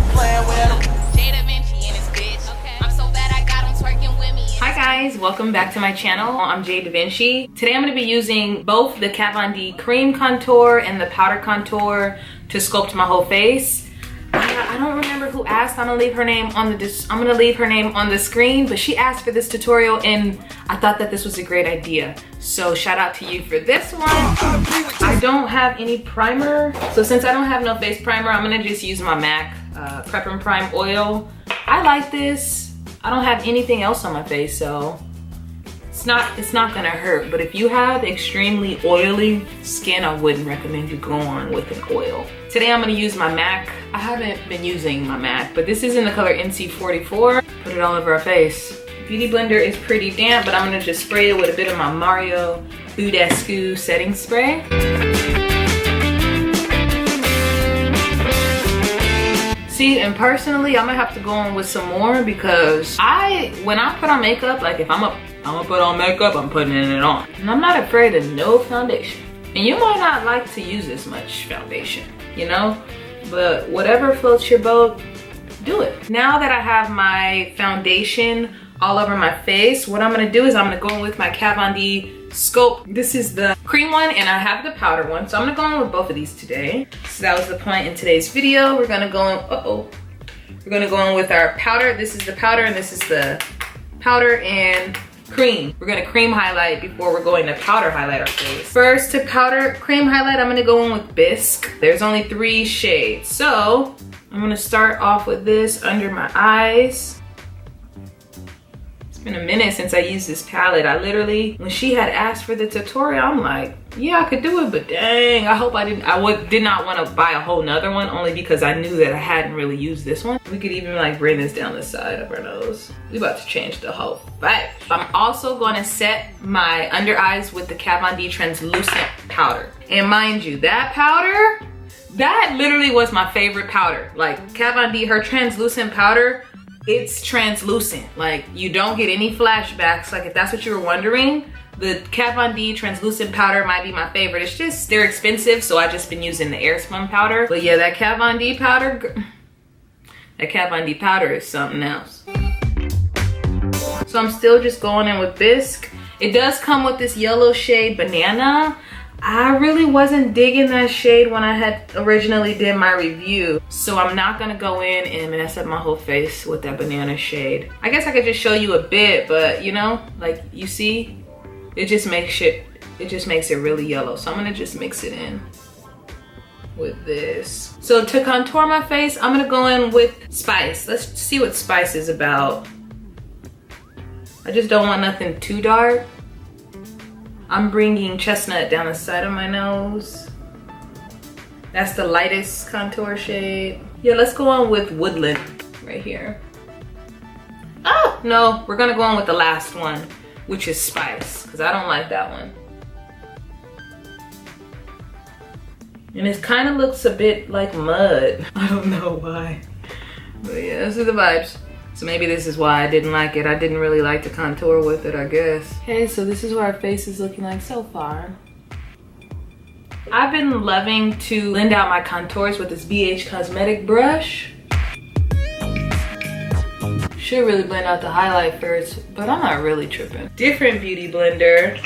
stop playing with him. Hi guys, welcome back to my channel. I'm KVD. Today I'm going to be using both the KVD cream contour and the powder contour to sculpt my whole face. I don't remember who asked. I'm gonna leave her name on the screen, but she asked for this tutorial and I thought that this was a great idea. So shout out to you for this one. I don't have any primer, so since I don't have no face primer, I'm gonna just use my MAC Prep and Prime oil. I like this. I don't have anything else on my face, so it's not gonna hurt. But if you have extremely oily skin, I wouldn't recommend you go on with an oil. Today I'm gonna use my MAC. I haven't been using my MAC, but this is in the color NC44. Put it all over our face. Beauty blender is pretty damp, but I'm gonna just spray it with a bit of my Mario Badescu setting spray. See, and personally, I'm gonna have to go on with some more because when I put on makeup, like if I'm gonna put on makeup, I'm putting it on. And I'm not afraid of no foundation. And you might not like to use this much foundation, you know? But whatever floats your boat, do it. Now that I have my foundation all over my face, what I'm gonna do is I'm gonna go in with my KVD Sculpt. This is the cream one and I have the powder one. So I'm gonna go in with both of these today. So that was the point in today's video. We're gonna go in, we're gonna go in with our powder. This is the powder and this is the powder and cream. We're gonna cream highlight before we're going to powder highlight our face. First, to powder cream highlight, I'm gonna go in with Bisque. There's only 3 shades. So I'm gonna start off with this under my eyes. It's been a minute since I used this palette. I literally, when she had asked for the tutorial, I'm like, yeah, I could do it, but dang, I hope I did not want to buy a whole nother one only because I knew that I hadn't really used this one. We could even like bring this down the side of our nose. We about to change the whole vibe. I'm also going to set my under eyes with the KVD translucent powder. And mind you, that powder, that literally was my favorite powder. Like KVD, her translucent powder, it's translucent. Like you don't get any flashbacks. Like if that's what you were wondering, the KVD translucent powder might be my favorite. It's just, they're expensive, so I've just been using the Airspun powder. But yeah, that KVD powder is something else. So I'm still just going in with Bisque. It does come with this yellow shade Banana. I really wasn't digging that shade when I had originally did my review. So I'm not gonna go in and mess up my whole face with that Banana shade. I guess I could just show you a bit, but you know, like you see, it just makes it really yellow. So I'm gonna just mix it in with this. So to contour my face, I'm gonna go in with Spice. Let's see what Spice is about. I just don't want nothing too dark. I'm bringing Chestnut down the side of my nose. That's the lightest contour shade. Yeah, let's go on with Woodland right here. Oh, no, we're gonna go on with the last one, which is Spice, because I don't like that one. And it kind of looks a bit like mud. I don't know why. But yeah, this is the vibes. So maybe this is why I didn't like it. I didn't really like to contour with it, I guess. Okay, so this is what our face is looking like so far. I've been loving to blend out my contours with this BH Cosmetic brush. Should really blend out the highlight first, but I'm not really tripping. Different beauty blender.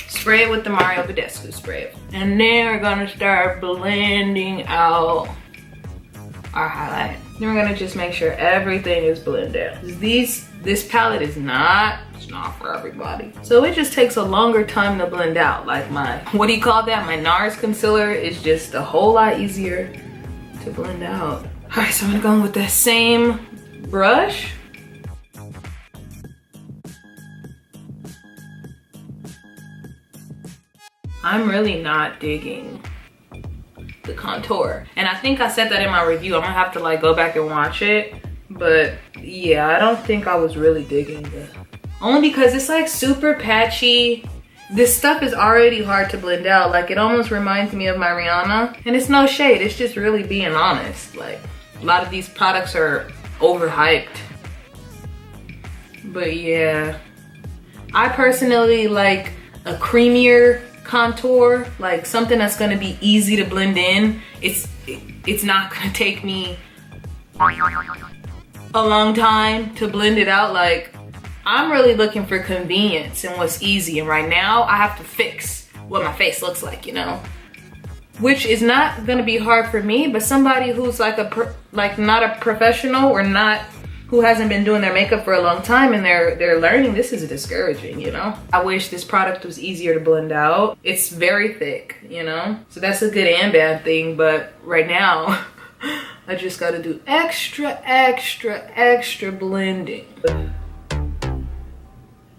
Spray it with the Mario Badescu spray. And then we're gonna start blending out our highlight. Then we're gonna just make sure everything is blended out. This palette is not for everybody. So it just takes a longer time to blend out. Like my, what do you call that? My NARS concealer is just a whole lot easier to blend out. All right, so I'm gonna go in with the same brush. I'm really not digging the contour, and I think I said that in my review. I'm gonna have to like go back and watch it, but yeah, I don't think I was really digging the, only because it's like super patchy. This stuff is already hard to blend out. Like it almost reminds me of my Rihanna, and it's no shade, it's just really being honest. Like a lot of these products are overhyped, but yeah, I personally like a creamier contour, like something that's gonna be easy to blend in. It's not gonna take me a long time to blend it out. Like, I'm really looking for convenience and what's easy. And right now I have to fix what my face looks like, you know, which is not gonna be hard for me, but somebody who's like not a professional or not, who hasn't been doing their makeup for a long time and they're learning, this is discouraging, you know? I wish this product was easier to blend out. It's very thick, you know? So that's a good and bad thing, but right now, I just gotta do extra blending.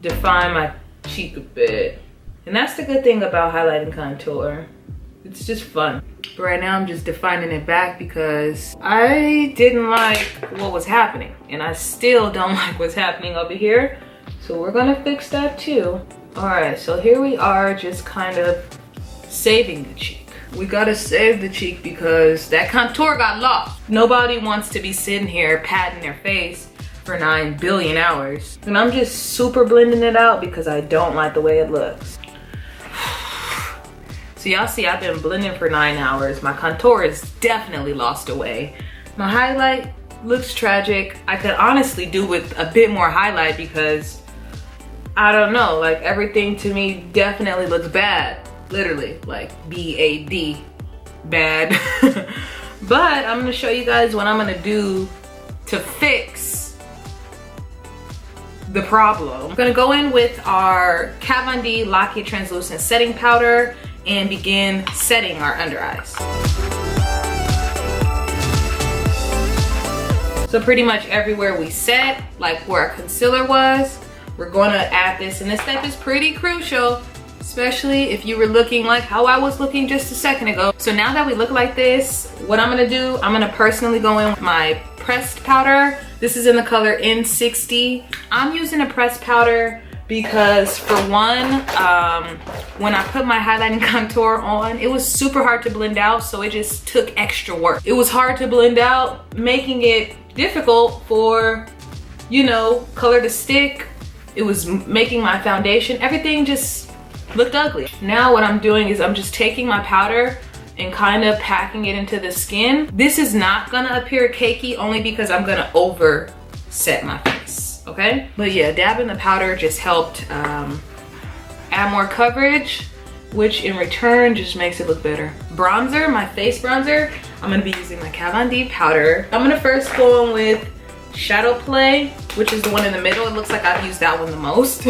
Define my cheek a bit. And that's the good thing about highlighting contour. It's just fun. But right now I'm just defining it back because I didn't like what was happening. And I still don't like what's happening over here. So we're gonna fix that too. All right, so here we are just kind of saving the cheek. We gotta save the cheek because that contour got lost. Nobody wants to be sitting here patting their face for 9 billion hours. And I'm just super blending it out because I don't like the way it looks. So y'all see I've been blending for 9 hours. My contour is definitely lost away. My highlight looks tragic. I could honestly do with a bit more highlight because I don't know, like everything to me definitely looks bad. Literally, like B-A-D, bad. But I'm gonna show you guys what I'm gonna do to fix the problem. I'm gonna go in with our KVD Locky Translucent Setting Powder and begin setting our under eyes. So pretty much everywhere we set, like where our concealer was, we're gonna add this, and this step is pretty crucial, especially if you were looking like how I was looking just a second ago. So now that we look like this, what I'm gonna do, I'm gonna personally go in with my pressed powder. This is in the color N60. I'm using a pressed powder because for one, when I put my highlighting contour on, it was super hard to blend out, so it just took extra work. It was hard to blend out, making it difficult for, you know, color to stick. It was making my foundation, everything just looked ugly. Now what I'm doing is I'm just taking my powder and kind of packing it into the skin. This is not gonna appear cakey only because I'm gonna overset my face. Okay, but yeah, dabbing the powder just helped add more coverage, which in return just makes it look better. Bronzer, my face bronzer, I'm gonna be using my KVD powder. I'm gonna first go on with Shadow Play, which is the one in the middle. It looks like I've used that one the most.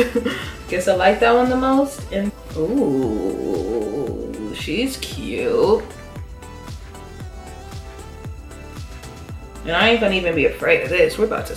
Guess I like that one the most. And ooh, she's cute. And I ain't gonna even be afraid of this. We're about to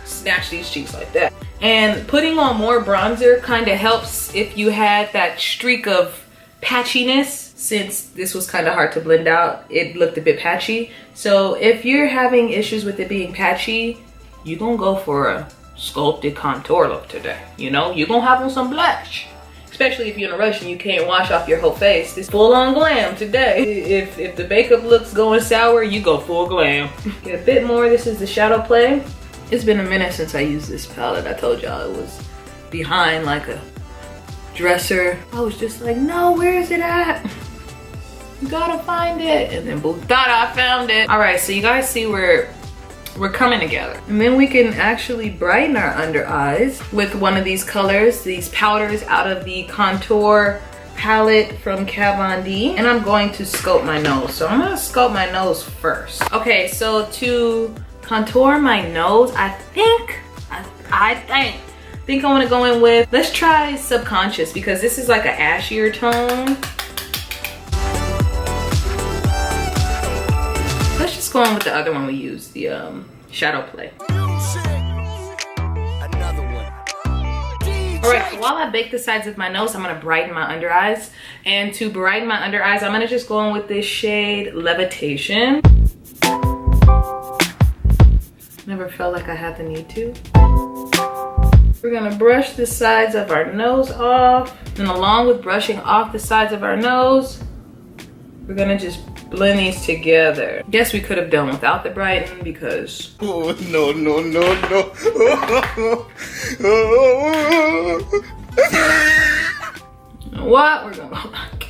snatch these cheeks like that. And putting on more bronzer kind of helps if you had that streak of patchiness. Since this was kind of hard to blend out, it looked a bit patchy. So if you're having issues with it being patchy, you're gonna go for a sculpted contour look today. You know, you're gonna have on some blush. Especially if you're in a rush and you can't wash off your whole face. This full on glam today. If the makeup looks going sour, you go full glam. Get a bit more. This is the Shadow Play. It's been a minute since I used this palette. I told y'all it was behind like a dresser. I was just like, no, where is it at? You gotta find it. And then boom, thought I found it. All right, so you guys see we're coming together. And then we can actually brighten our under eyes with one of these colors, these powders out of the contour palette from KVD. And I'm going to sculpt my nose. So I'm gonna sculpt my nose first. Okay, so to contour my nose, I think I want to go in with, let's try Subconscious, because this is like an ashier tone. Let's just go in with the other one we used, the Shadow Play. Alright, so while I bake the sides of my nose, I'm going to brighten my under eyes. And to brighten my under eyes, I'm going to just go in with this shade Levitation. Never felt like I had the need to. We're gonna brush the sides of our nose off. And along with brushing off the sides of our nose, we're gonna just blend these together. Guess we could have done without the brighten because... Oh, no. You know what? We're gonna go back.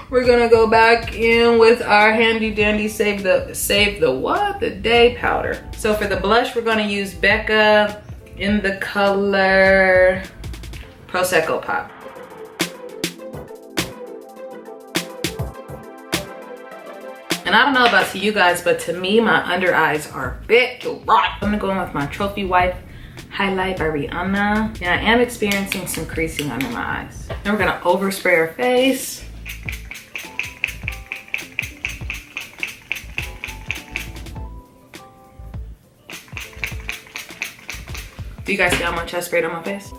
We're gonna go back in with our handy dandy save the day powder. So for the blush, we're gonna use Becca in the color Prosecco Pop. And I don't know about to you guys, but to me, my under eyes are big to rock. I'm gonna go in with my Trophy Wife Highlight by Rihanna. And I am experiencing some creasing under my eyes. Then we're gonna overspray our face. Do you guys see how much I sprayed on my face?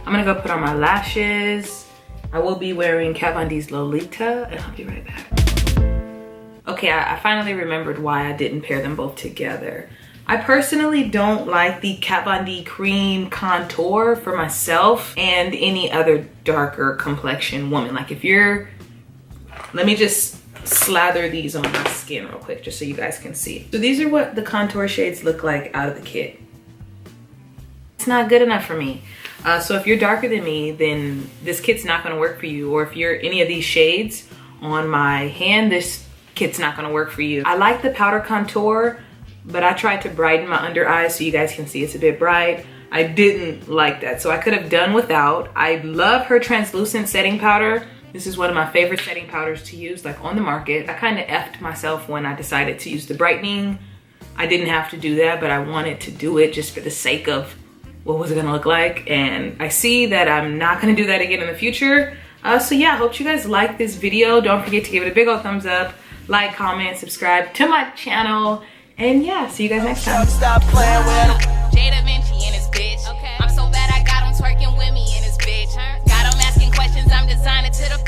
I'm gonna go put on my lashes. I will be wearing KVD's Lolita, and I'll be right back. Okay, I finally remembered why I didn't pair them both together. I personally don't like the KVD cream contour for myself and any other darker complexion woman. Like if you're, let me just slather these on my skin real quick just so you guys can see. So these are what the contour shades look like out of the kit. It's not good enough for me. So if you're darker than me, then this kit's not gonna work for you. Or if you're any of these shades on my hand, this kit's not gonna work for you. I like the powder contour, but I tried to brighten my under eyes so you guys can see it's a bit bright. I didn't like that, so I could have done without. I love her translucent setting powder. This is one of my favorite setting powders to use, like on the market. I kind of effed myself when I decided to use the brightening. I didn't have to do that, but I wanted to do it just for the sake of what was it gonna look like? And I see that I'm not gonna do that again in the future. So yeah, I hope you guys like this video. Don't forget to give it a big old thumbs up, like, comment, subscribe to my channel. And yeah, see you guys next time. Stop playing with JDaVinci and his bitch. Okay. I'm so bad I got him twerking with me and his bitch. Got him asking questions, I'm designing to the